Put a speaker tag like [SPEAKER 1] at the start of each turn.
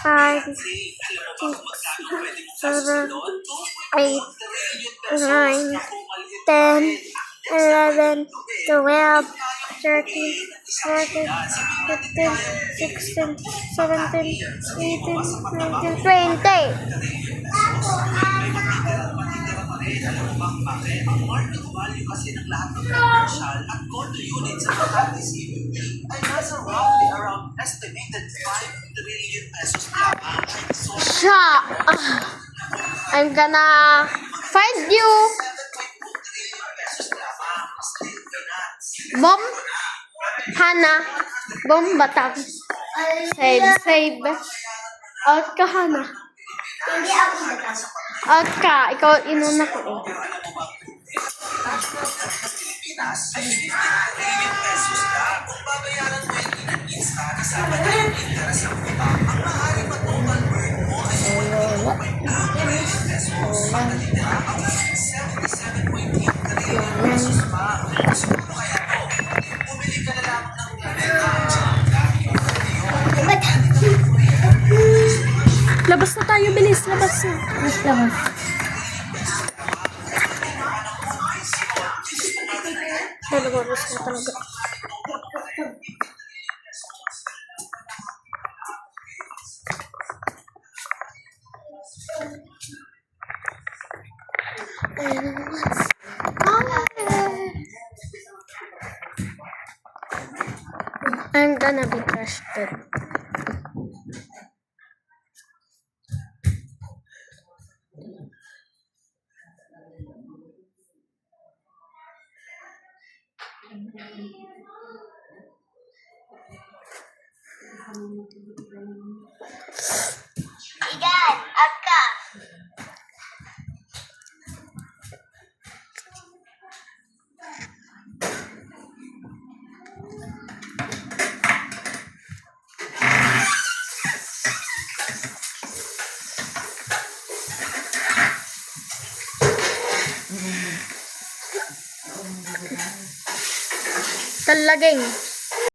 [SPEAKER 1] 5,
[SPEAKER 2] Alam mo ba kung magkano pwede mong
[SPEAKER 1] 7,
[SPEAKER 2] gastusin doon?
[SPEAKER 1] 8,
[SPEAKER 2] 2 trillion pesos.
[SPEAKER 1] 9,
[SPEAKER 2] Naku, maliit pa
[SPEAKER 1] 10,
[SPEAKER 2] rin.
[SPEAKER 1] 11, 12, 13, 14, 15, 16, 17, 18, 19, 20.
[SPEAKER 2] Matitira pa rin. Alam mo ba kung bakit? Ang market value kasi ng lahat ng commercial at condo units sa Makati CBD ay nasa roughly around estimated 5 trillion pesos lamang. So,
[SPEAKER 1] Siya, I'm gonna find you.
[SPEAKER 2] 7.2 trillion pesos lamang. Still finance.
[SPEAKER 1] Bom, Hana, Bom Batang. Save. Out ka, Hana.
[SPEAKER 3] Hindi ako matang.
[SPEAKER 1] Out ka, ikaw inuna ko eh.
[SPEAKER 2] Pero alam mo ba, national debt ng Pilipinas ay 15 trillion pesos lang. Kung babayaran mo yung in-insta, kasama na yung interest ng utang, ang maaaring ma-total burn mo ay 22.2 trillion pesos. Pagkalitira, ang 77.8 trillion pesos pa. Siguro kaya to, bumili ka na lamang ng planeta.
[SPEAKER 1] Labas na tayo, bilis. Labas na. Labas. Labas na talaga. I'm gonna be trusted.
[SPEAKER 3] Igan, Akka.
[SPEAKER 1] Talaging.